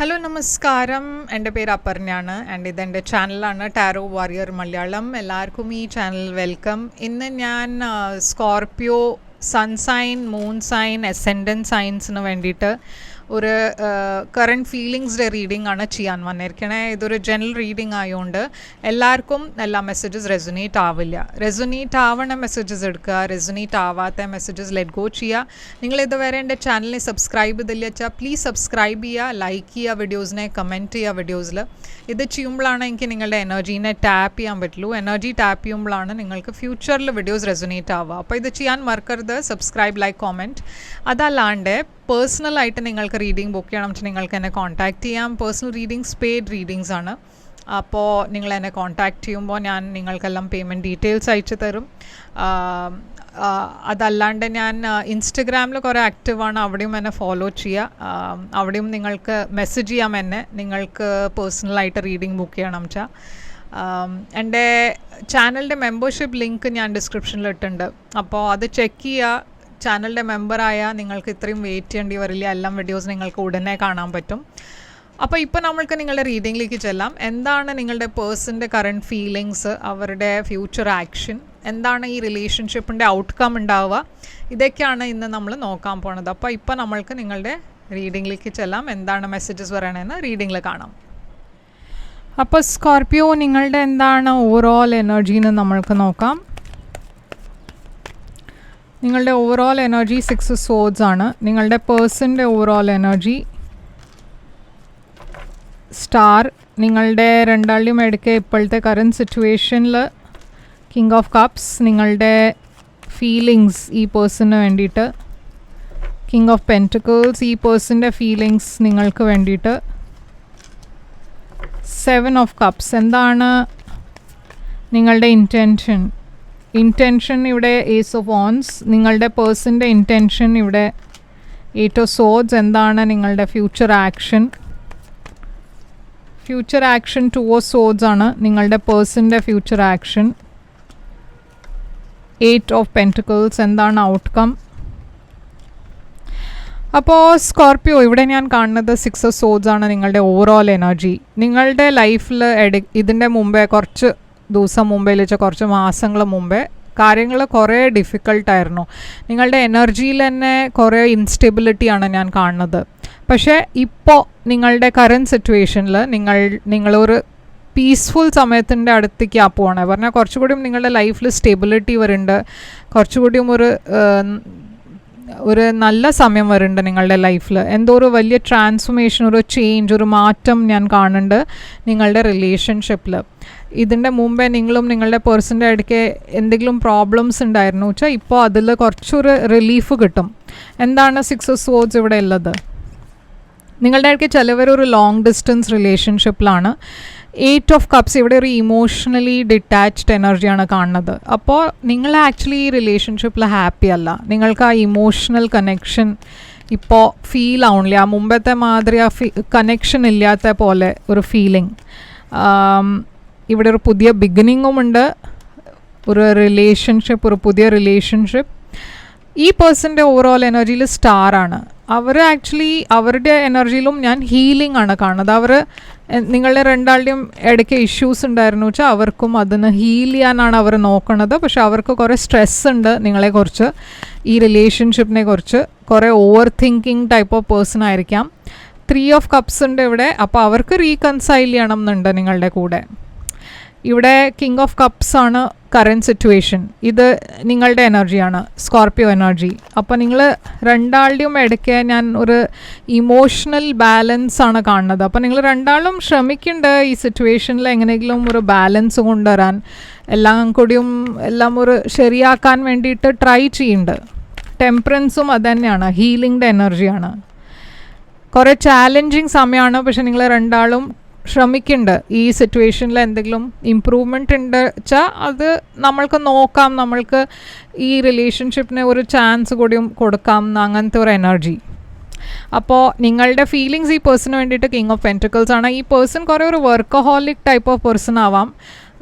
Hello നമസ്കാരം, എൻ്റെ പേര് അപർണയാണ് ആൻഡ് ഇതെൻ്റെ ചാനലാണ് ടാരോ വാരിയർ മലയാളം. എല്ലാവർക്കും ഈ ചാനൽ വെൽക്കം. ഇന്ന് ഞാൻ Scorpio sun sign, moon sign, ascendant സൈൻസിന് വേണ്ടിയിട്ട് ഒരു കറണ്ട് ഫീലിങ്സിൻ്റെ റീഡിംഗ് ആണ് ചെയ്യാൻ വന്നിരിക്കണേ. ഇതൊരു ജനറൽ റീഡിംഗ് ആയതുകൊണ്ട് എല്ലാവർക്കും എല്ലാ മെസ്സേജസ് റെസൊനേറ്റ് ആവില്ല. റെസൊനേറ്റ് ആവണ മെസ്സേജസ് എടുക്കുക, റെസൊനേറ്റ് ആവാത്ത മെസ്സേജസ് ലെറ്റ് ഗോ ചെയ്യുക. നിങ്ങൾ ഇതുവരെ എൻ്റെ ചാനലിനെ സബ്സ്ക്രൈബ് ചെയ്തില്ല വെച്ചാൽ പ്ലീസ് സബ്സ്ക്രൈബ് ചെയ്യുക, ലൈക്ക് ചെയ്യുക വീഡിയോസിനെ, കമൻറ്റ് ചെയ്യുക വീഡിയോസിൽ. ഇത് ചെയ്യുമ്പോഴാണ് എനിക്ക് നിങ്ങളുടെ എനർജീനെ ടാപ്പ് ചെയ്യാൻ പറ്റുള്ളൂ. എനർജി ടാപ്പ് ചെയ്യുമ്പോഴാണ് നിങ്ങൾക്ക് ഫ്യൂച്ചറിൽ വീഡിയോസ് റെസൊനേറ്റ് ആവുക. അപ്പോൾ ഇത് ചെയ്യാൻ മറക്കരുത്, സബ്സ്ക്രൈബ്, ലൈക്ക്, കോമെൻറ്റ്. അതല്ലാണ്ട് പേഴ്സണലായിട്ട് നിങ്ങൾക്ക് റീഡിംഗ് ബുക്ക് ചെയ്യണം വെച്ചാൽ നിങ്ങൾക്ക് എന്നെ കോൺടാക്റ്റ് ചെയ്യാം. പേഴ്സണൽ റീഡിങ്സ് പെയ്ഡ് റീഡിങ്സ് ആണ്. അപ്പോൾ നിങ്ങൾ എന്നെ കോൺടാക്റ്റ് ചെയ്യുമ്പോൾ ഞാൻ നിങ്ങൾക്കെല്ലാം പേയ്മെൻറ്റ് ഡീറ്റെയിൽസ് അയച്ചു തരും. അതല്ലാണ്ട് ഞാൻ ഇൻസ്റ്റഗ്രാമിൽ കുറേ ആക്റ്റീവാണ്, അവിടെയും എന്നെ ഫോളോ ചെയ്യുക. അവിടെയും നിങ്ങൾക്ക് മെസ്സേജ് ചെയ്യാം എന്നെ, നിങ്ങൾക്ക് പേഴ്സണലായിട്ട് റീഡിംഗ് ബുക്ക് ചെയ്യണം വെച്ചാൽ. എൻ്റെ ചാനലിൻ്റെ മെമ്പർഷിപ്പ് ലിങ്ക് ഞാൻ ഡിസ്ക്രിപ്ഷനിൽ ഇട്ടിട്ടുണ്ട്. അപ്പോൾ അത് ചെക്ക് ചെയ്യുക. ചാനലിൻ്റെ മെമ്പറായാൽ നിങ്ങൾക്ക് ഇത്രയും വെയിറ്റ് ചെയ്യേണ്ടി വരില്ല, എല്ലാം വീഡിയോസ് നിങ്ങൾക്ക് ഉടനെ കാണാൻ പറ്റും. അപ്പോൾ ഇപ്പോൾ നമ്മൾക്ക് നിങ്ങളുടെ റീഡിങ്ങിലേക്ക് ചെല്ലാം. എന്താണ് നിങ്ങളുടെ പേഴ്സൻ്റെ കറണ്ട് ഫീലിങ്സ്, അവരുടെ ഫ്യൂച്ചർ ആക്ഷൻ, എന്താണ് ഈ റിലേഷൻഷിപ്പിൻ്റെ ഔട്ട്കം ഉണ്ടാവുക, ഇതൊക്കെയാണ് ഇന്ന് നമ്മൾ നോക്കാൻ പോണത്. അപ്പോൾ ഇപ്പോൾ നമ്മൾക്ക് നിങ്ങളുടെ റീഡിങ്ങിലേക്ക് ചെല്ലാം. എന്താണ് മെസ്സേജസ് പറയണമെന്ന് റീഡിങ്ങിൽ കാണാം. അപ്പോൾ സ്കോർപ്പിയോ, നിങ്ങളുടെ എന്താണ് ഓവറോൾ എനർജീന്ന് നമ്മൾക്ക് നോക്കാം. നിങ്ങളുടെ ഓവറോൾ എനർജി 6 of Swords ആണ്. നിങ്ങളുടെ പേഴ്സൻ്റെ ഓവറോൾ എനർജി സ്റ്റാർ. നിങ്ങളുടെ രണ്ടാളുടെയും ഇടയ്ക്ക് ഇപ്പോഴത്തെ കറണ്ട് സിറ്റുവേഷനിൽ കിങ് ഓഫ് കപ്സ്. നിങ്ങളുടെ ഫീലിങ്സ് ഈ പേഴ്സണിന് വേണ്ടിയിട്ട് കിങ് ഓഫ് പെൻറ്റിക്കിൾസ്. ഈ പേഴ്സൻ്റെ ഫീലിങ്സ് നിങ്ങൾക്ക് വേണ്ടിയിട്ട് 7 of Cups. എന്താണ് നിങ്ങളുടെ ഇൻറ്റൻഷൻ ഇവിടെ Ace of Wands. നിങ്ങളുടെ പേഴ്സൻ്റെ ഇൻറ്റൻഷൻ ഇവിടെ 8 of Swords. എന്താണ് നിങ്ങളുടെ ഫ്യൂച്ചർ ആക്ഷൻ 2 of Swords ആണ് നിങ്ങളുടെ പേഴ്സൻ്റെ ഫ്യൂച്ചർ ആക്ഷൻ. 8 of Pentacles. എന്താണ് ഔട്ട്കം? അപ്പോൾ സ്കോർപ്പിയോ, ഇവിടെ ഞാൻ കാണുന്നത് 6 of Swords ആണ് നിങ്ങളുടെ ഓവറോൾ എനർജി. നിങ്ങളുടെ ലൈഫിൽ ഇതിൻ്റെ മുമ്പേ കുറച്ച് ദിവസം മുമ്പേ വെച്ചാൽ കുറച്ച് മാസങ്ങൾ മുമ്പേ കാര്യങ്ങൾ കുറേ ഡിഫിക്കൾട്ടായിരുന്നു. നിങ്ങളുടെ എനർജിയിൽ തന്നെ കുറേ ഇൻസ്റ്റെബിലിറ്റിയാണ് ഞാൻ കാണുന്നത്. പക്ഷേ ഇപ്പോൾ നിങ്ങളുടെ കറണ്ട് സിറ്റുവേഷനിൽ നിങ്ങളൊരു പീസ്ഫുൾ സമയത്തിൻ്റെ അടുത്തേക്ക് പോവാണ് പറഞ്ഞാൽ കുറച്ചുകൂടിയും നിങ്ങളുടെ ലൈഫിൽ സ്റ്റെബിലിറ്റി വരുന്നുണ്ട്, കുറച്ചുകൂടിയും ഒരു നല്ല സമയം വരുന്നുണ്ട് നിങ്ങളുടെ ലൈഫിൽ. എന്തോ ഒരു വലിയ ട്രാൻസ്ഫോർമേഷൻ, ഒരു ചേഞ്ച്, ഒരു മാറ്റം ഞാൻ കാണുന്നുണ്ട് നിങ്ങളുടെ റിലേഷൻഷിപ്പിൽ. ഇതിൻ്റെ മുമ്പേ നിങ്ങളും നിങ്ങളുടെ പേഴ്സൻ്റെ ഇടയ്ക്ക് എന്തെങ്കിലും പ്രോബ്ലംസ് ഉണ്ടായിരുന്നു വെച്ചാൽ ഇപ്പോൾ അതിൽ കുറച്ചൊരു റിലീഫ് കിട്ടും. എന്താണ് 6 of Swords ഇവിടെ ഉള്ളത്? നിങ്ങളുടെ ഇടയ്ക്ക് ചിലവരൊരു ലോങ് ഡിസ്റ്റൻസ് റിലേഷൻഷിപ്പിലാണ്. 8 of Cups ഇവിടെ ഒരു ഇമോഷണലി ഡിറ്റാച്ച്ഡ് എനർജിയാണ് കാണുന്നത്. അപ്പോൾ നിങ്ങൾ ആക്ച്വലി ഈ റിലേഷൻഷിപ്പിൽ ഹാപ്പി അല്ല. നിങ്ങൾക്ക് ആ ഇമോഷണൽ കണക്ഷൻ ഇപ്പോൾ ഫീൽ ആവണില്ല. ആ മുമ്പത്തെ മാതിരി ആ കണക്ഷൻ ഇല്ലാത്ത പോലെ ഒരു ഫീലിംഗ്. ഇവിടെ ഒരു പുതിയ ബിഗിനിങ്ങും ഉണ്ട്, ഒരു പുതിയ റിലേഷൻഷിപ്പ്. ഈ പേഴ്സൻ്റെ ഓവറോൾ എനർജിയിൽ സ്റ്റാറാണ്. അവർ ആക്ച്വലി അവരുടെ എനർജിയിലും ഞാൻ ഹീലിംഗ് ആണ് കാണുന്നത്. നിങ്ങളുടെ രണ്ടാളുടെയും ഇടയ്ക്ക് ഇഷ്യൂസ് ഉണ്ടായിരുന്നു വെച്ചാൽ അവർക്കും അതിന് ഹീൽ ചെയ്യാനാണ് അവർ നോക്കുന്നത്. പക്ഷെ അവർക്ക് കുറേ സ്ട്രെസ് ഉണ്ട് നിങ്ങളെക്കുറിച്ച്, ഈ റിലേഷൻഷിപ്പിനെ കുറിച്ച്. കുറേ over thinking type of person ആയിരിക്കാം. 3 of Cups ഉണ്ട് ഇവിടെ. അപ്പോൾ അവർക്ക് റീകൺസൈൽ ചെയ്യണം എന്നുണ്ട് നിങ്ങളുടെ കൂടെ. ഇവിടെ കിങ് ഓഫ് കപ്സ് ആണ് കറണ്ട് സിറ്റുവേഷൻ. ഇത് നിങ്ങളുടെ എനർജിയാണ്, സ്കോർപ്പിയോ എനർജി. അപ്പോൾ നിങ്ങൾ രണ്ടാളുടെയും ഇടയ്ക്ക് ഞാൻ ഒരു ഇമോഷണൽ ബാലൻസ് ആണ് കാണുന്നത്. അപ്പോൾ നിങ്ങൾ രണ്ടാളും ശ്രമിക്കുന്നുണ്ട് ഈ സിറ്റുവേഷനിൽ എങ്ങനെയെങ്കിലും ഒരു ബാലൻസ് കൊണ്ടുവരാൻ, എല്ലാം ഒരു ശരിയാക്കാൻ വേണ്ടിയിട്ട് ട്രൈ ചെയ്യുന്നുണ്ട്. ടെമ്പറൻസും അത് തന്നെയാണ്, ഹീലിംഗിൻ്റെ എനർജിയാണ്. കുറേ ചാലഞ്ചിങ് സമയമാണ്, പക്ഷെ നിങ്ങൾ രണ്ടാളും ശ്രമിക്കുന്നുണ്ട് ഈ സിറ്റുവേഷനിൽ എന്തെങ്കിലും ഇമ്പ്രൂവ്മെൻ്റ് ഉണ്ട് വെച്ചാൽ അത് നമ്മൾക്ക് നോക്കാം, നമ്മൾക്ക് ഈ റിലേഷൻഷിപ്പിന് ഒരു ചാൻസ് കൂടിയും കൊടുക്കാം, അങ്ങനത്തെ ഒരു എനർജി. അപ്പോൾ നിങ്ങളുടെ ഫീലിങ്സ് ഈ പേഴ്സണിന് വേണ്ടിയിട്ട് കിങ് ഓഫ് പെൻറ്റിക്കിൾസ് ആണ്. ഈ പേഴ്സൺ കുറേ ഒരു വർക്കഹോളിക് ടൈപ്പ് ഓഫ് പേഴ്സൺ ആവാം.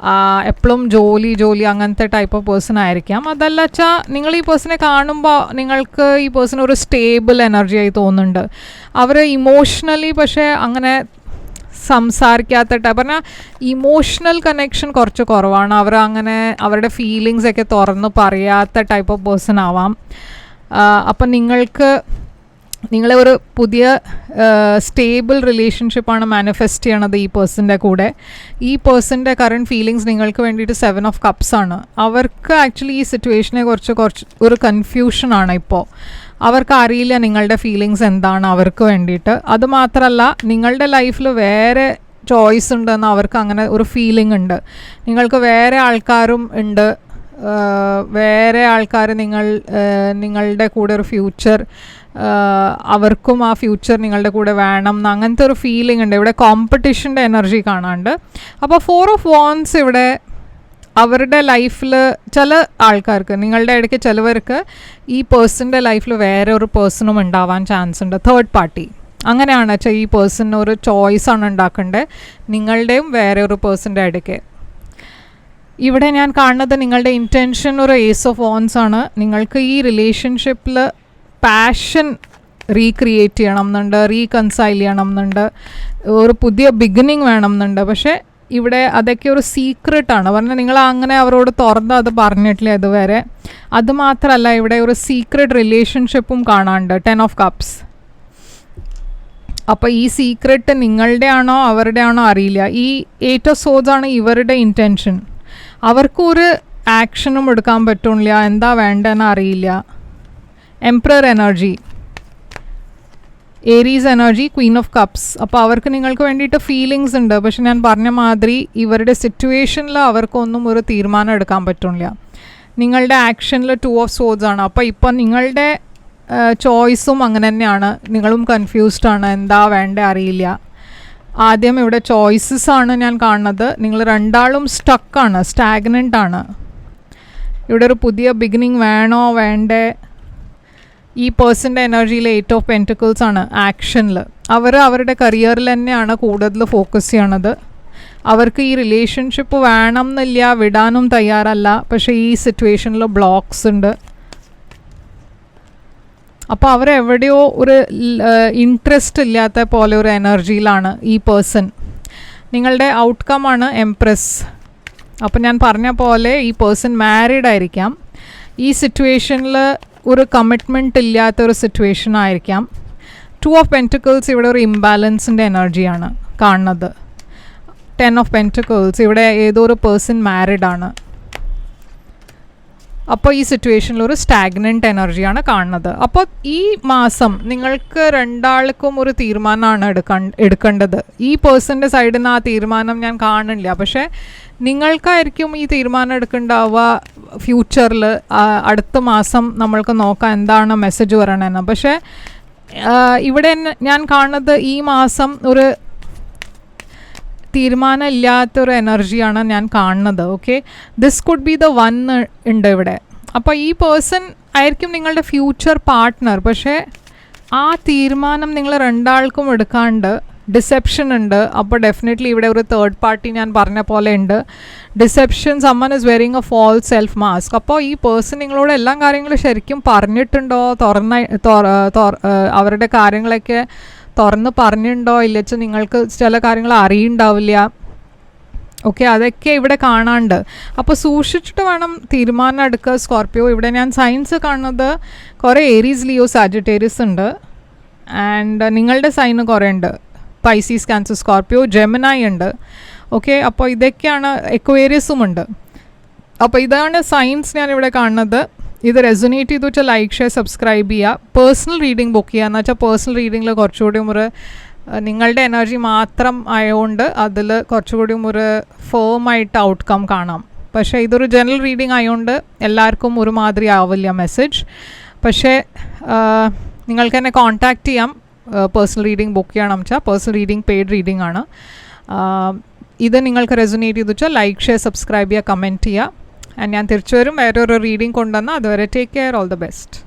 എപ്പോഴും ജോലി അങ്ങനത്തെ ടൈപ്പ് ഓഫ് പേഴ്സൺ ആയിരിക്കാം. അതല്ല വെച്ചാൽ നിങ്ങൾ ഈ പേഴ്സണെ കാണുമ്പോൾ നിങ്ങൾക്ക് ഈ പേഴ്സൺ ഒരു സ്റ്റേബിൾ എനർജി ആയി തോന്നുന്നുണ്ട്. അവർ ഇമോഷണലി പക്ഷേ അങ്ങനെ സംസാരിക്കാത്ത ടൈപ്പ്, പറഞ്ഞാൽ ഇമോഷണൽ കണക്ഷൻ കുറച്ച് കുറവാണ്. അവർ അങ്ങനെ അവരുടെ ഫീലിങ്സ് ഒക്കെ തുറന്ന് പറയാത്ത ടൈപ്പ് ഓഫ് പേഴ്സൺ ആവാം. അപ്പം നിങ്ങളെ ഒരു പുതിയ സ്റ്റേബിൾ റിലേഷൻഷിപ്പാണ് മാനിഫെസ്റ്റ് ചെയ്യണത് ഈ പേഴ്സൻ്റെ കൂടെ. ഈ പേഴ്സൻ്റെ കറണ്ട് ഫീലിങ്സ് നിങ്ങൾക്ക് വേണ്ടിയിട്ട് 7 of Cups ആണ്. അവർക്ക് ആക്ച്വലി ഈ സിറ്റുവേഷനെ കുറച്ച് ഒരു കൺഫ്യൂഷനാണ് ഇപ്പോൾ. അവർക്ക് അറിയില്ല നിങ്ങളുടെ ഫീലിങ്സ് എന്താണ് അവർക്ക് വേണ്ടിയിട്ട്. അതുമാത്രമല്ല നിങ്ങളുടെ ലൈഫിൽ വേറെ ചോയ്സ് ഉണ്ടെന്ന് അവർക്ക് അങ്ങനെ ഒരു ഫീലിംഗ് ഉണ്ട്. നിങ്ങൾക്ക് വേറെ ആൾക്കാരും ഉണ്ട്, വേറെ ആൾക്കാർ നിങ്ങളുടെ കൂടെ ഒരു ഫ്യൂച്ചർ, അവർക്കും ആ ഫ്യൂച്ചർ നിങ്ങളുടെ കൂടെ വേണം എന്ന് അങ്ങനത്തെ ഒരു ഫീലിംഗ് ഉണ്ട്. ഇവിടെ കോമ്പറ്റീഷൻ്റെ എനർജി കാണാണ്ട്. അപ്പോൾ 4 of Wands ഇവിടെ അവരുടെ ലൈഫിൽ ചില ആൾക്കാർക്ക്, നിങ്ങളുടെ ഇടയ്ക്ക് ചിലവർക്ക് ഈ പേഴ്സൻ്റെ ലൈഫിൽ വേറെ ഒരു പേഴ്സണും ഉണ്ടാവാൻ ചാൻസ് ഉണ്ട്, തേർഡ് പാർട്ടി. അങ്ങനെയാണ് വെച്ചാൽ ഈ പേഴ്സണിന് ഒരു ചോയ്സാണ് ഉണ്ടാക്കേണ്ടത് നിങ്ങളുടെയും വേറെ ഒരു പേഴ്സൻ്റെ ഇടയ്ക്ക്. ഇവിടെ ഞാൻ കാണുന്നത് നിങ്ങളുടെ ഇൻറ്റൻഷൻ ഒരു Ace of Wands ആണ്. നിങ്ങൾക്ക് ഈ റിലേഷൻഷിപ്പിൽ പാഷൻ റീക്രിയേറ്റ് ചെയ്യണം എന്നുണ്ട്, റീകൺസൈൽ ചെയ്യണം എന്നുണ്ട്, ഒരു പുതിയ ബിഗിനിങ് വേണം എന്നുണ്ട്. പക്ഷേ ഇവിടെ അതൊക്കെ ഒരു സീക്രട്ടാണ്. പറഞ്ഞാൽ നിങ്ങൾ അങ്ങനെ അവരോട് തുറന്ന് അത് പറഞ്ഞിട്ടില്ല ഇതുവരെ. അതുമാത്രമല്ല ഇവിടെ ഒരു സീക്രട്ട് റിലേഷൻഷിപ്പും കാണാനുണ്ട്, 10 of Cups. അപ്പോൾ ഈ സീക്രട്ട് നിങ്ങളുടെ ആണോ അവരുടെ ആണോ അറിയില്ല. ഈ 8 of Swords ആണ് ഇവരുടെ ഇൻറ്റൻഷൻ. അവർക്കൊരു ആക്ഷനും എടുക്കാൻ പറ്റില്ല, എന്താ വേണ്ടതെന്ന് അറിയില്ല. Emperor energy, Aries energy, Queen of cups. അപ്പോൾ അവർക്ക് നിങ്ങൾക്ക് വേണ്ടിയിട്ട് ഫീലിങ്സ് ഉണ്ട്. പക്ഷെ ഞാൻ പറഞ്ഞ മാതിരി ഇവരുടെ സിറ്റുവേഷനിൽ അവർക്കൊന്നും ഒരു തീരുമാനം എടുക്കാൻ പറ്റില്ല. നിങ്ങളുടെ ആക്ഷനിൽ 2 of Swords ആണ്. അപ്പോൾ ഇപ്പം നിങ്ങളുടെ ചോയ്സും അങ്ങനെ തന്നെയാണ്. നിങ്ങളും കൺഫ്യൂസ്ഡ് ആണ്, എന്താ വേണ്ടേ അറിയില്ല. ആദ്യം ഇവിടെ ചോയ്സസ് ആണ് ഞാൻ കാണുന്നത്. നിങ്ങൾ രണ്ടാളും സ്റ്റക്കാണ്, സ്റ്റാഗ്നൻ്റ് ആണ്. ഇവിടെ ഒരു പുതിയ ബിഗിനിങ് വേണോ വേണ്ടേ. ഈ പേഴ്സൻ്റെ എനർജിയിൽ 8 of Pentacles ആണ് ആക്ഷനിൽ. അവരുടെ കരിയറിൽ തന്നെയാണ് കൂടുതൽ ഫോക്കസ് ചെയ്യണത്. അവർക്ക് ഈ റിലേഷൻഷിപ്പ് വേണം എന്നില്ല, വിടാനും തയ്യാറല്ല. പക്ഷേ ഈ സിറ്റുവേഷനിൽ ബ്ലോക്സ് ഉണ്ട്. അപ്പോൾ അവരെവിടെയോ ഒരു ഇൻട്രസ്റ്റ് ഇല്ലാത്ത പോലെ ഒരു എനർജിയിലാണ് ഈ പേഴ്സൺ. നിങ്ങളുടെ ഔട്ട്കമാണ് എംപ്രസ്. അപ്പോൾ ഞാൻ പറഞ്ഞ പോലെ ഈ പേഴ്സൺ മാരീഡ് ആയിരിക്കാം. ഈ സിറ്റുവേഷനിൽ ഒരു കമ്മിറ്റ്മെൻറ്റ് ഇല്ലാത്തൊരു സിറ്റുവേഷൻ ആയിരിക്കാം. 2 of Pentacles ഇവിടെ ഒരു ഇംബാലൻസിൻ്റെ എനർജിയാണ് കാണുന്നത്. 10 of Pentacles ഇവിടെ ഏതോ ഒരു പേഴ്സൺ മാരീഡാണ്. അപ്പോൾ ഈ സിറ്റുവേഷനിൽ ഒരു സ്റ്റാഗ്നൻ്റ് എനർജിയാണ് കാണുന്നത്. അപ്പോൾ ഈ മാസം നിങ്ങൾക്ക് രണ്ടാൾക്കും ഒരു തീരുമാനമാണ് എടുക്കേണ്ടത്. ഈ പേഴ്സൻ്റെ സൈഡിൽ നിന്ന് ആ തീരുമാനം ഞാൻ കാണുന്നില്ല. പക്ഷേ നിങ്ങൾക്കായിരിക്കും ഈ തീരുമാനം എടുക്കേണ്ടാവുക ഫ്യൂച്ചറിൽ. അടുത്ത മാസം നമ്മൾക്ക് നോക്കാം എന്താണ് മെസ്സേജ് പറയണമെന്ന്. പക്ഷേ ഇവിടെ ഞാൻ കാണുന്നത് ഈ മാസം ഒരു തീരുമാനം ഇല്ലാത്തൊരു എനർജിയാണ് ഞാൻ കാണുന്നത്. Okay, this could be the one ഉണ്ട് ഇവിടെ. അപ്പോൾ ഈ പേഴ്സൺ ആയിരിക്കും നിങ്ങളുടെ ഫ്യൂച്ചർ പാർട്ട്ണർ. പക്ഷേ ആ തീരുമാനം നിങ്ങൾ രണ്ടാൾക്കും എടുക്കാണ്ട് ഡിസെപ്ഷൻ ഉണ്ട്. അപ്പോൾ ഡെഫിനറ്റ്ലി ഇവിടെ ഒരു തേർഡ് പാർട്ടി ഞാൻ പറഞ്ഞ പോലെ ഉണ്ട്. Deception, someone is wearing a false self mask. അപ്പോൾ ഈ പേഴ്സൺ നിങ്ങളോട് എല്ലാ കാര്യങ്ങളും ശരിക്കും പറഞ്ഞിട്ടുണ്ടോ, അവരുടെ കാര്യങ്ങളൊക്കെ തുറന്ന് പറഞ്ഞിട്ടുണ്ടോ ഇല്ലച്ച് നിങ്ങൾക്ക് ചില കാര്യങ്ങൾ അറിയുണ്ടാവില്ല. ഓക്കെ, അതൊക്കെ ഇവിടെ കാണാണ്ട്. അപ്പോൾ സൂക്ഷിച്ചിട്ട് വേണം തീരുമാനം എടുക്കുക സ്കോർപ്പിയോ. ഇവിടെ ഞാൻ സൈൻസ് കാണുന്നത് കുറേ ഏരീസ്, ലിയോ, സാജിറ്റേറിയസ് ഉണ്ട്. ആൻഡ് നിങ്ങളുടെ സൈന് കുറേ ഉണ്ട്, പൈസീസ്, ക്യാൻസർ, സ്കോർപ്പിയോ, ജെമിനായി ഉണ്ട്. ഓക്കെ, അപ്പോൾ ഇതൊക്കെയാണ്, എക്വേറിയസും ഉണ്ട്. അപ്പോൾ ഇതാണ് സൈൻസ് ഞാനിവിടെ കാണുന്നത്. ഇത് റെസൊനേറ്റ് ചെയ്തു വെച്ചാൽ ലൈക്ക്, ഷെയർ, സബ്സ്ക്രൈബ് ചെയ്യുക. പേഴ്സണൽ റീഡിംഗ് ബുക്ക് ചെയ്യുക എന്ന് വെച്ചാൽ പേഴ്സണൽ റീഡിങ്ങിൽ കുറച്ചുകൂടിയും ഒരു നിങ്ങളുടെ എനർജി മാത്രം ആയതുകൊണ്ട് അതിൽ കുറച്ചുകൂടിയും ഒരു ഫേമായിട്ട് ഔട്ട്കം കാണാം. പക്ഷേ ഇതൊരു ജനറൽ റീഡിംഗ് ആയതുകൊണ്ട് എല്ലാവർക്കും ഒരുമാതിരി ആവില്ല മെസ്സേജ്. പക്ഷേ നിങ്ങൾക്ക് എന്നെ കോൺടാക്റ്റ് ചെയ്യാം പേഴ്സണൽ റീഡിംഗ് ബുക്ക് ചെയ്യണം വെച്ചാൽ. പേഴ്സണൽ റീഡിംഗ് പെയ്ഡ് റീഡിംഗ് ആണ്. ഇത് നിങ്ങൾക്ക് റെസൊനേറ്റ് ചെയ്തു വെച്ചാൽ ലൈക്ക്, ഷെയർ, സബ്സ്ക്രൈബ് ചെയ്യുക, കമൻറ്റ് ചെയ്യുക. ഞാൻ തിരിച്ചു വരും വേറൊരു റീഡിംഗ് കൊണ്ടുവന്നാൽ. അതുവരെ take care, all the best.